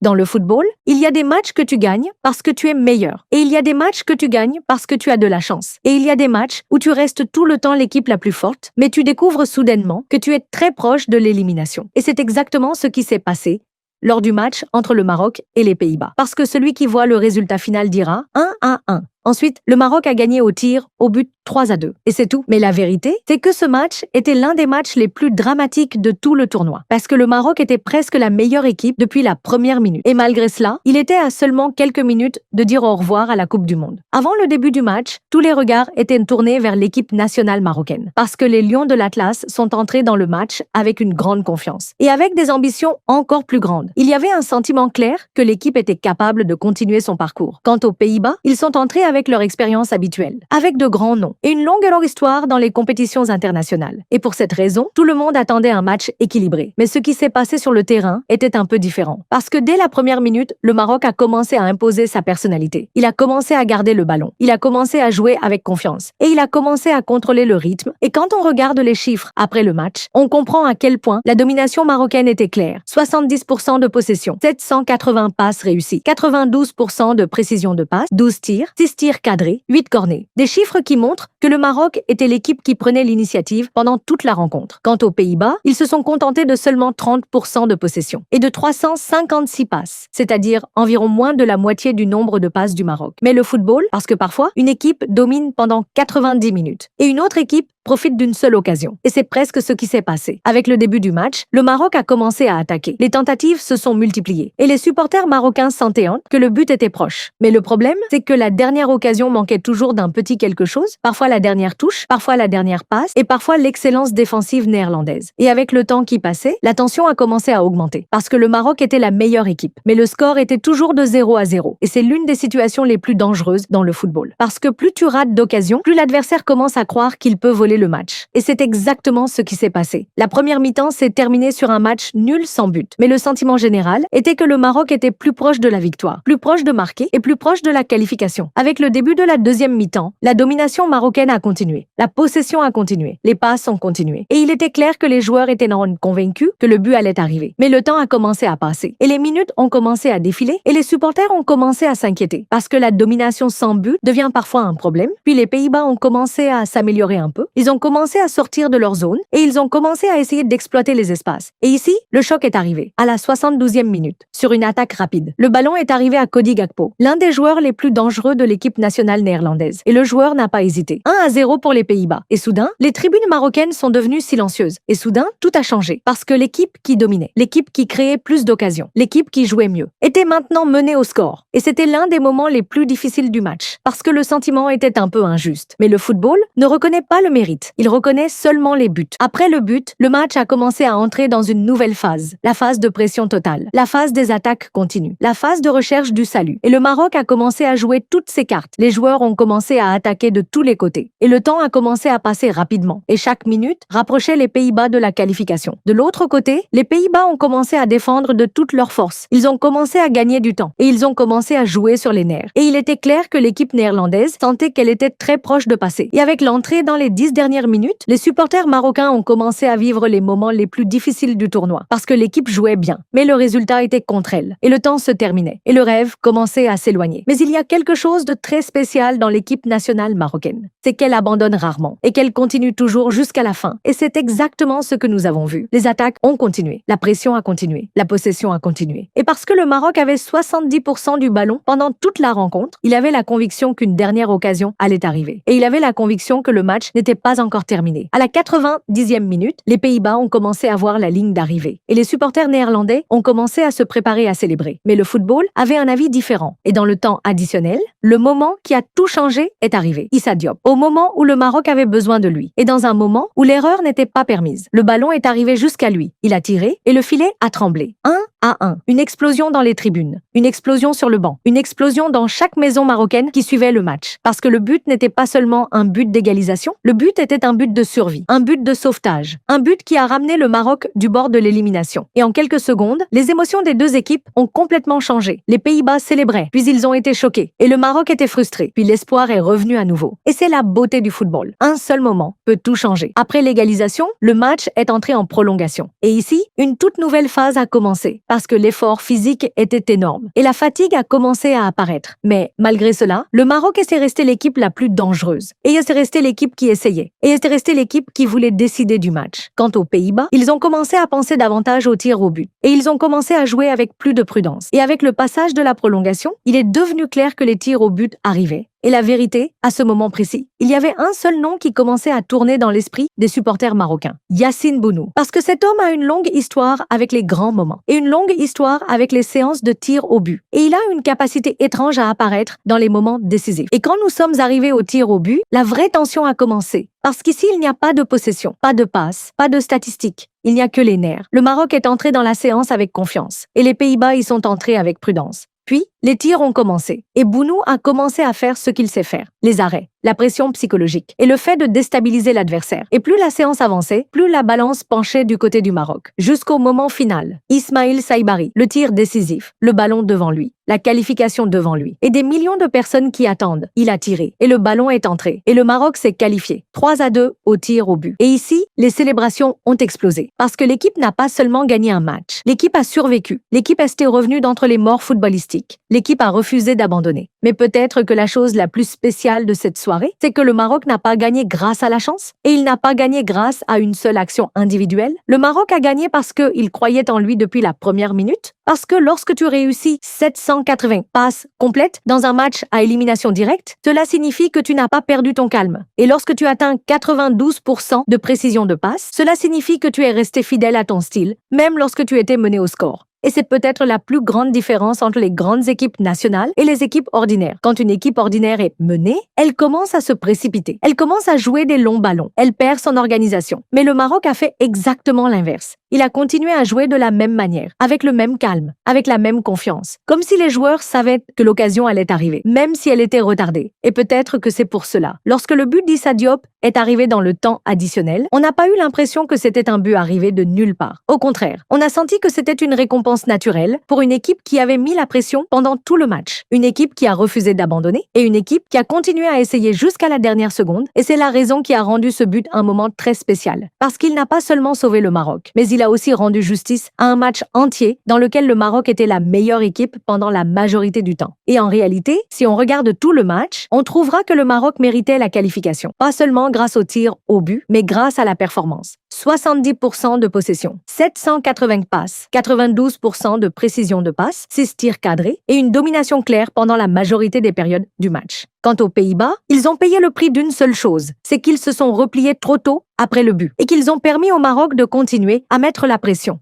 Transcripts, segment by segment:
Dans le football, il y a des matchs que tu gagnes parce que tu es meilleur. Et il y a des matchs que tu gagnes parce que tu as de la chance. Et il y a des matchs où tu restes tout le temps l'équipe la plus forte, mais tu découvres soudainement que tu es très proche de l'élimination. Et c'est exactement ce qui s'est passé lors du match entre le Maroc et les Pays-Bas. Parce que celui qui voit le résultat final dira 1-1. Ensuite, le Maroc a gagné au tir, au but 3-2. Et c'est tout. Mais la vérité, c'est que ce match était l'un des matchs les plus dramatiques de tout le tournoi. Parce que le Maroc était presque la meilleure équipe depuis la première minute. Et malgré cela, il était à seulement quelques minutes de dire au revoir à la Coupe du Monde. Avant le début du match, tous les regards étaient tournés vers l'équipe nationale marocaine. Parce que les Lions de l'Atlas sont entrés dans le match avec une grande confiance. Et avec des ambitions encore plus grandes. Il y avait un sentiment clair que l'équipe était capable de continuer son parcours. Quant aux Pays-Bas, ils sont entrés avec leur expérience habituelle, avec de grands noms et une longue et longue histoire dans les compétitions internationales. Et pour cette raison, tout le monde attendait un match équilibré. Mais ce qui s'est passé sur le terrain était un peu différent. Parce que dès la première minute, le Maroc a commencé à imposer sa personnalité. Il a commencé à garder le ballon. Il a commencé à jouer avec confiance. Et il a commencé à contrôler le rythme. Et quand on regarde les chiffres après le match, on comprend à quel point la domination marocaine était claire. 70% de possession, 780 passes réussies, 92% de précision de passe, 12 tirs, 6 tirs cadrés, 8 corners. Des chiffres qui montrent que le Maroc était l'équipe qui prenait l'initiative pendant toute la rencontre. Quant aux Pays-Bas, ils se sont contentés de seulement 30% de possession et de 356 passes, c'est-à-dire environ moins de la moitié du nombre de passes du Maroc. Mais le football, parce que parfois, une équipe domine pendant 90 minutes et une autre équipe profite d'une seule occasion. Et c'est presque ce qui s'est passé. Avec le début du match, le Maroc a commencé à attaquer. Les tentatives se sont multipliées et les supporters marocains sentaient que le but était proche. Mais le problème, c'est que la dernière occasion manquait toujours d'un petit quelque chose, parfois la dernière touche, parfois la dernière passe et parfois l'excellence défensive néerlandaise. Et avec le temps qui passait, la tension a commencé à augmenter parce que le Maroc était la meilleure équipe. Mais le score était toujours de 0-0 et c'est l'une des situations les plus dangereuses dans le football. Parce que plus tu rates d'occasions, plus l'adversaire commence à croire qu'il peut voler le match. Et c'est exactement ce qui s'est passé. La première mi-temps s'est terminée sur un match nul sans but. Mais le sentiment général était que le Maroc était plus proche de la victoire, plus proche de marquer et plus proche de la qualification. Avec le début de la deuxième mi-temps, la domination marocaine a continué. La possession a continué. Les passes ont continué. Et il était clair que les joueurs étaient convaincus que le but allait arriver. Mais le temps a commencé à passer. Et les minutes ont commencé à défiler et les supporters ont commencé à s'inquiéter. Parce que la domination sans but devient parfois un problème. Puis les Pays-Bas ont commencé à s'améliorer un peu. Ils ont commencé à sortir de leur zone et ils ont commencé à essayer d'exploiter les espaces. Et ici, le choc est arrivé, à la 72e minute, sur une attaque rapide. Le ballon est arrivé à Cody Gakpo, l'un des joueurs les plus dangereux de l'équipe nationale néerlandaise. Et le joueur n'a pas hésité. 1-0 pour les Pays-Bas. Et soudain, les tribunes marocaines sont devenues silencieuses. Et soudain, tout a changé. Parce que l'équipe qui dominait, l'équipe qui créait plus d'occasions, l'équipe qui jouait mieux, était maintenant menée au score. Et c'était l'un des moments les plus difficiles du match. Parce que le sentiment était un peu injuste. Mais le football ne reconnaît pas le mérite. Il reconnaît seulement les buts. Après le but, le match a commencé à entrer dans une nouvelle phase. La phase de pression totale. La phase des attaques continues. La phase de recherche du salut. Et le Maroc a commencé à jouer toutes ses cartes. Les joueurs ont commencé à attaquer de tous les côtés. Et le temps a commencé à passer rapidement. Et chaque minute rapprochait les Pays-Bas de la qualification. De l'autre côté, les Pays-Bas ont commencé à défendre de toute leur force. Ils ont commencé à gagner du temps. Et ils ont commencé à jouer sur les nerfs. Et il était clair que l'équipe néerlandaise sentait qu'elle était très proche de passer. Et avec l'entrée dans les 10 dernières minutes, les supporters marocains ont commencé à vivre les moments les plus difficiles du tournoi. Parce que l'équipe jouait bien. Mais le résultat était contre elle. Et le temps se terminait. Et le rêve commençait à s'éloigner. Mais il y a quelque chose de très spécial dans l'équipe nationale marocaine. C'est qu'elle abandonne rarement. Et qu'elle continue toujours jusqu'à la fin. Et c'est exactement ce que nous avons vu. Les attaques ont continué. La pression a continué. La possession a continué. Et parce que le Maroc avait 70% du ballon pendant toute la rencontre, il avait la conviction qu'une dernière occasion allait arriver. Et il avait la conviction que le match n'était pas encore terminé. À la 90e minute, les Pays-Bas ont commencé à voir la ligne d'arrivée. Et les supporters néerlandais ont commencé à se préparer à célébrer. Mais le football avait un avis différent. Et dans le temps additionnel, le moment qui a tout changé est arrivé. Issa Diop. Au moment où le Maroc avait besoin de lui. Et dans un moment où l'erreur n'était pas permise. Le ballon est arrivé jusqu'à lui. Il a tiré et le filet a tremblé. 1-1. Une explosion dans les tribunes. Une explosion sur le banc. Une explosion dans chaque maison marocaine qui suivait le match. Parce que le but n'était pas seulement un but d'égalisation, le but était un but de survie, un but de sauvetage, un but qui a ramené le Maroc du bord de l'élimination. Et en quelques secondes, les émotions des deux équipes ont complètement changé. Les Pays-Bas célébraient, puis ils ont été choqués. Et le Maroc était frustré, puis l'espoir est revenu à nouveau. Et c'est la beauté du football. Un seul moment peut tout changer. Après l'égalisation, le match est entré en prolongation. Et ici, une toute nouvelle phase a commencé. parce que l'effort physique était énorme et la fatigue a commencé à apparaître. Mais malgré cela, le Maroc est resté l'équipe la plus dangereuse. Et c'est resté l'équipe qui essayait. Et c'est resté l'équipe qui voulait décider du match. Quant aux Pays-Bas, ils ont commencé à penser davantage au tir au but. Et ils ont commencé à jouer avec plus de prudence. Et avec le passage de la prolongation, il est devenu clair que les tirs au but arrivaient. Et la vérité, à ce moment précis, il y avait un seul nom qui commençait à tourner dans l'esprit des supporters marocains, Yacine Bounou. Parce que cet homme a une longue histoire avec les grands moments et une longue histoire avec les séances de tir au but. Et il a une capacité étrange à apparaître dans les moments décisifs. Et quand nous sommes arrivés au tir au but, la vraie tension a commencé. Parce qu'ici, il n'y a pas de possession, pas de passe, pas de statistiques. Il n'y a que les nerfs. Le Maroc est entré dans la séance avec confiance et les Pays-Bas y sont entrés avec prudence. Puis, les tirs ont commencé et Bounou a commencé à faire ce qu'il sait faire, les arrêts, la pression psychologique et le fait de déstabiliser l'adversaire. Et plus la séance avançait, plus la balance penchait du côté du Maroc. Jusqu'au moment final, Ismaïl Saibari, le tir décisif, le ballon devant lui, la qualification devant lui et des millions de personnes qui attendent. Il a tiré et le ballon est entré et le Maroc s'est qualifié 3-2 au tir au but. Et ici, les célébrations ont explosé parce que l'équipe n'a pas seulement gagné un match, l'équipe a survécu, l'équipe est revenue d'entre les morts footballistiques. L'équipe a refusé d'abandonner. Mais peut-être que la chose la plus spéciale de cette soirée, c'est que le Maroc n'a pas gagné grâce à la chance et il n'a pas gagné grâce à une seule action individuelle. Le Maroc a gagné parce qu'il croyait en lui depuis la première minute. Parce que lorsque tu réussis 780 passes complètes dans un match à élimination directe, cela signifie que tu n'as pas perdu ton calme. Et lorsque tu atteins 92% de précision de passe, cela signifie que tu es resté fidèle à ton style, même lorsque tu étais mené au score. Et c'est peut-être la plus grande différence entre les grandes équipes nationales et les équipes ordinaires. Quand une équipe ordinaire est menée, elle commence à se précipiter. Elle commence à jouer des longs ballons. Elle perd son organisation. Mais le Maroc a fait exactement l'inverse. Il a continué à jouer de la même manière, avec le même calme, avec la même confiance, comme si les joueurs savaient que l'occasion allait arriver, même si elle était retardée. Et peut-être que c'est pour cela. Lorsque le but d'Issa Diop est arrivé dans le temps additionnel, on n'a pas eu l'impression que c'était un but arrivé de nulle part. Au contraire, on a senti que c'était une récompense naturelle pour une équipe qui avait mis la pression pendant tout le match, une équipe qui a refusé d'abandonner et une équipe qui a continué à essayer jusqu'à la dernière seconde. Et c'est la raison qui a rendu ce but un moment très spécial, parce qu'il n'a pas seulement sauvé le Maroc, mais il a aussi rendu justice à un match entier dans lequel le Maroc était la meilleure équipe pendant la majorité du temps. Et en réalité, si on regarde tout le match, on trouvera que le Maroc méritait la qualification, pas seulement grâce au tir au but, mais grâce à la performance. 70% de possession, 780 passes, 92% de précision de passe, 6 tirs cadrés et une domination claire pendant la majorité des périodes du match. Quant aux Pays-Bas, ils ont payé le prix d'une seule chose, c'est qu'ils se sont repliés trop tôt après le but et qu'ils ont permis au Maroc de continuer à mettre la pression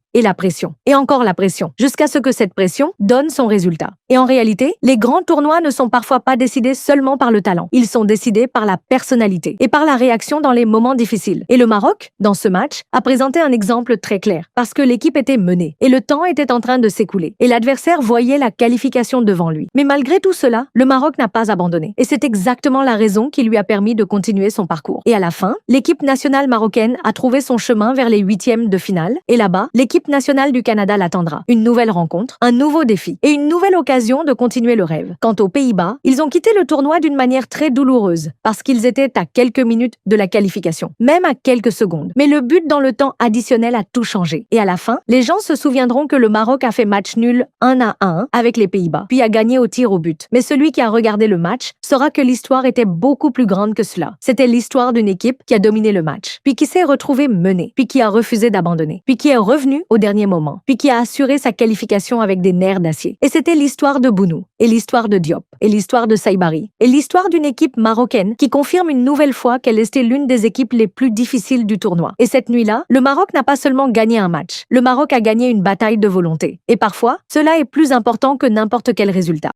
et encore la pression, jusqu'à ce que cette pression donne son résultat. Et en réalité, les grands tournois ne sont parfois pas décidés seulement par le talent, ils sont décidés par la personnalité et par la réaction dans les moments difficiles. Et le Maroc, dans ce match, a présenté un exemple très clair, parce que l'équipe était menée et le temps était en train de s'écouler et l'adversaire voyait la qualification devant lui. Mais malgré tout cela, le Maroc n'a pas abandonné et c'est exactement la raison qui lui a permis de continuer son parcours. Et à la fin, l'équipe nationale marocaine a trouvé son chemin vers les huitièmes de finale et là-bas, l'équipe nationale du Canada l'attendra. Une nouvelle rencontre, un nouveau défi et une nouvelle occasion de continuer le rêve. Quant aux Pays-Bas, ils ont quitté le tournoi d'une manière très douloureuse parce qu'ils étaient à quelques minutes de la qualification, même à quelques secondes. Mais le but dans le temps additionnel a tout changé. Et à la fin, les gens se souviendront que le Maroc a fait match nul 1-1 avec les Pays-Bas, puis a gagné au tir au but. Mais celui qui a regardé le match saura que l'histoire était beaucoup plus grande que cela. C'était l'histoire d'une équipe qui a dominé le match, puis qui s'est retrouvée menée, puis qui a refusé d'abandonner, puis qui est revenue au dernier moment, puis qui a assuré sa qualification avec des nerfs d'acier. Et c'était l'histoire de Bounou, et l'histoire de Diop, et l'histoire de Saibari, et l'histoire d'une équipe marocaine qui confirme une nouvelle fois qu'elle était l'une des équipes les plus difficiles du tournoi. Et cette nuit-là, le Maroc n'a pas seulement gagné un match, le Maroc a gagné une bataille de volonté. Et parfois, cela est plus important que n'importe quel résultat.